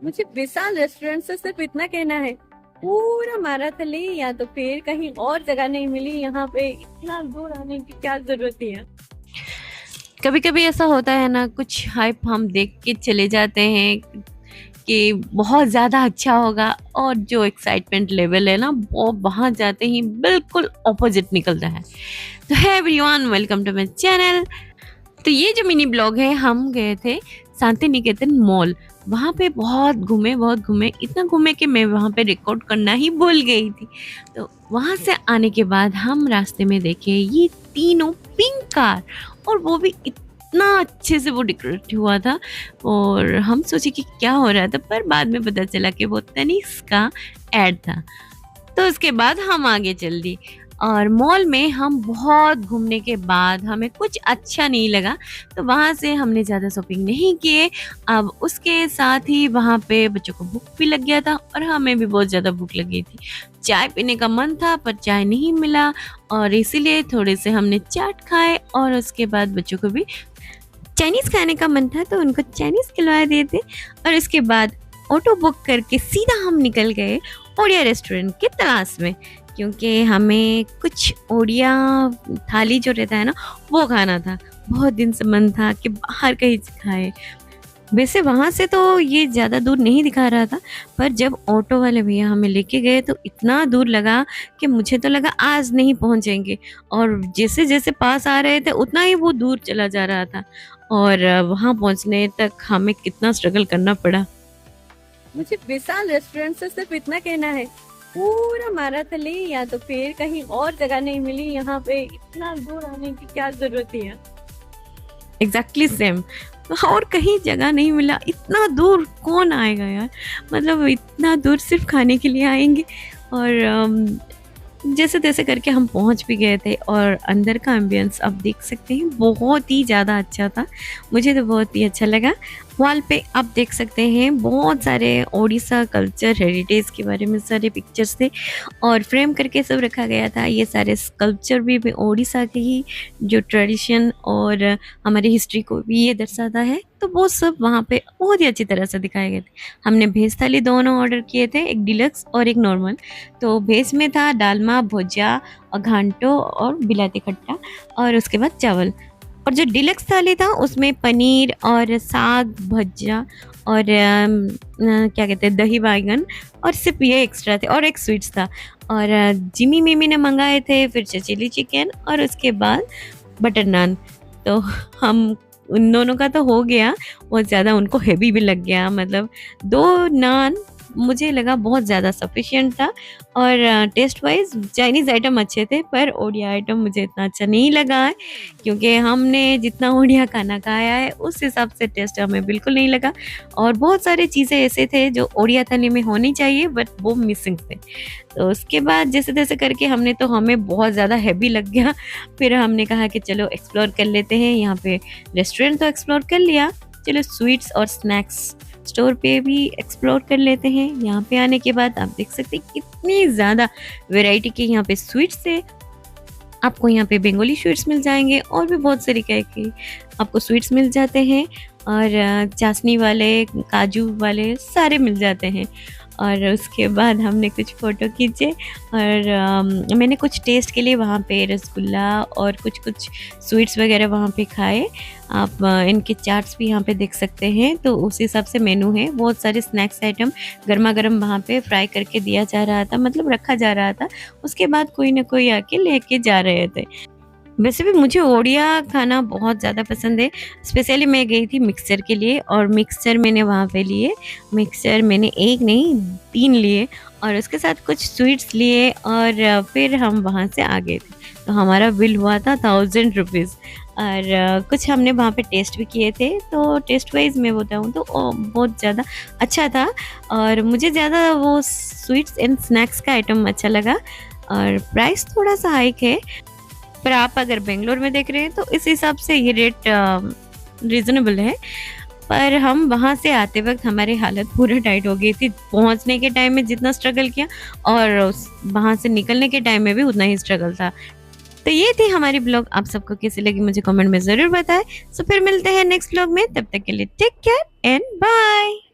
मुझे विशाल रेस्टोरेंट से सिर्फ इतना कहना है, पूरा माराथली या तो फिर कहीं और जगह नहीं मिली, यहाँ पे इतना दूर आने की क्या जरूरत है। कभी कभी ऐसा होता है ना, कुछ हाइप हम देख के चले जाते हैं कि बहुत ज़्यादा अच्छा होगा, और जो एक्साइटमेंट लेवल है ना वो वहाँ जाते ही बिल्कुल ऑपोजिट निकलता है। तो hi everyone, welcome to my channel. तो ये जो मिनी ब्लॉग है, हम गए थे शांति निकेतन मॉल। वहाँ पे बहुत घूमे, इतना घूमे कि मैं वहाँ पे रिकॉर्ड करना ही भूल गई थी। तो वहाँ से आने के बाद हम रास्ते में देखे ये तीनों पिंक कार, और वो भी इतना अच्छे से वो डेकोरेट हुआ था। और हम सोचे कि क्या हो रहा था, पर बाद में पता चला कि वो तनिष्क का एड था। तो उसके बाद हम आगे चल दी, और मॉल में हम बहुत घूमने के बाद हमें कुछ अच्छा नहीं लगा, तो वहाँ से हमने ज़्यादा शॉपिंग नहीं किए। अब उसके साथ ही वहाँ पे बच्चों को भूख भी लग गया था, और हमें भी बहुत ज़्यादा भूख लगी थी। चाय पीने का मन था पर चाय नहीं मिला, और इसीलिए थोड़े से हमने चाट खाए, और उसके बाद बच्चों को भी चाइनीज़ खाने का मन था तो उनको चाइनीज़ खिलवा दिए थे। और उसके बाद ऑटो बुक करके सीधा हम निकल गए ओडिया रेस्टोरेंट की तलाश में, क्योंकि हमें कुछ ओडिया थाली जो रहता है ना वो खाना था। बहुत दिन से मन था कि बाहर कहीं से खाए। वैसे वहाँ से तो ये ज़्यादा दूर नहीं दिखा रहा था, पर जब ऑटो वाले भैया हमें लेके गए तो इतना दूर लगा कि मुझे तो लगा आज नहीं पहुँचेंगे, और जैसे जैसे पास आ रहे थे उतना ही वो दूर चला जा रहा था। और वहाँ पहुँचने तक हमें कितना स्ट्रगल करना पड़ा। मुझे विशाल रेस्टोरेंट से सिर्फ इतना कहना है, पूरा माराथली या तो फिर कहीं और जगह नहीं मिली, यहाँ पे इतना दूर आने की क्या जरूरत है। Exactly same. और कहीं जगह नहीं मिला, इतना दूर कौन आएगा यार, मतलब इतना दूर सिर्फ खाने के लिए आएंगे। और जैसे तैसे करके हम पहुंच भी गए थे, और अंदर का एम्बियंस आप देख सकते हैं, बहुत ही ज़्यादा अच्छा था। मुझे तो बहुत ही अच्छा लगा। वॉल पे आप देख सकते हैं बहुत सारे ओडिशा कल्चर हेरिटेज के बारे में सारे पिक्चर्स थे, और फ्रेम करके सब रखा गया था। ये सारे स्कल्पचर भी ओडिशा के ही जो ट्रेडिशन और हमारी हिस्ट्री को भी ये दर्शाता है, तो वो सब वहाँ पे बहुत ही अच्छी तरह से दिखाए गए थे। हमने भेज थाली दोनों ऑर्डर किए थे, एक डिलक्स और एक नॉर्मल। तो भेज में था डालमा, भुजिया और घांटो और बिलाती खट्टा, और उसके बाद चावल। और जो डिलक्स थाली था उसमें पनीर और साग, भुजिया और क्या कहते हैं, दही बैंगन, और सिर्फ ये एक्स्ट्रा थे, और एक स्वीट्स था। और जिमी मिमी ने मंगाए थे फिर से चिली चिकन, और उसके बाद बटर नान। तो हम उन दोनों का तो हो गया, बहुत ज़्यादा उनको हेवी भी लग गया। मतलब 2 नान मुझे लगा बहुत ज़्यादा सफिशिएंट था। और टेस्ट वाइज चाइनीज़ आइटम अच्छे थे, पर ओडिया आइटम मुझे इतना अच्छा नहीं लगा है, क्योंकि हमने जितना ओडिया खाना खाया है उस हिसाब से टेस्ट हमें बिल्कुल नहीं लगा। और बहुत सारी चीज़ें ऐसे थे जो ओडिया थाली में होनी चाहिए बट वो मिसिंग थे। तो उसके बाद जैसे तैसे करके हमें बहुत ज़्यादा हैवी लग गया। फिर हमने कहा कि चलो एक्सप्लोर कर लेते हैं, यहाँ पे रेस्टोरेंट तो एक्सप्लोर कर लिया, चलो स्वीट्स और स्नैक्स स्टोर पे भी एक्सप्लोर कर लेते हैं। यहाँ पे आने के बाद आप देख सकते हैं कितनी ज़्यादा वैरायटी के यहाँ पे स्वीट्स है। आपको यहाँ पे बंगाली स्वीट्स मिल जाएंगे, और भी बहुत तरीके के आपको स्वीट्स मिल जाते हैं, और चाशनी वाले, काजू वाले सारे मिल जाते हैं। और उसके बाद हमने कुछ फ़ोटो खींचे, और मैंने कुछ टेस्ट के लिए वहाँ पे रसगुल्ला और कुछ कुछ स्वीट्स वगैरह वहाँ पे खाए। आप इनके चार्ट्स भी यहाँ पे देख सकते हैं, तो उस हिसाब से मेनू है। बहुत सारे स्नैक्स आइटम गर्मा गर्म वहाँ पे फ्राई करके दिया जा रहा था, मतलब रखा जा रहा था। उसके बाद कोई ना कोई आके लेके जा रहे थे। वैसे भी मुझे ओडिया खाना बहुत ज़्यादा पसंद है। स्पेशली मैं गई थी मिक्सचर के लिए, और मिक्सचर मैंने वहाँ पे लिए। मिक्सचर मैंने एक नहीं 3 लिए, और उसके साथ कुछ स्वीट्स लिए, और फिर हम वहाँ से आ गए थे। तो हमारा बिल हुआ था 1000 रुपीज़। और कुछ हमने वहाँ पे टेस्ट भी किए थे, तो टेस्ट वाइज मैं बताऊँ तो बहुत ज़्यादा अच्छा था। और मुझे ज़्यादा वो स्वीट्स एंड स्नैक्स का आइटम अच्छा लगा। और प्राइस थोड़ा सा हाइक है, पर आप अगर बेंगलोर में देख रहे हैं तो इस हिसाब से ये रेट रीज़नेबल है। पर हम वहाँ से आते वक्त हमारी हालत पूरा टाइट हो गई थी। पहुँचने के टाइम में जितना स्ट्रगल किया, और वहाँ से निकलने के टाइम में भी उतना ही स्ट्रगल था। तो ये थी हमारी ब्लॉग। आप सबको कैसी लगी मुझे कमेंट में ज़रूर बताएं। सो फिर मिलते हैं नेक्स्ट ब्लॉग में, तब तक के लिए टेक केयर एंड बाय।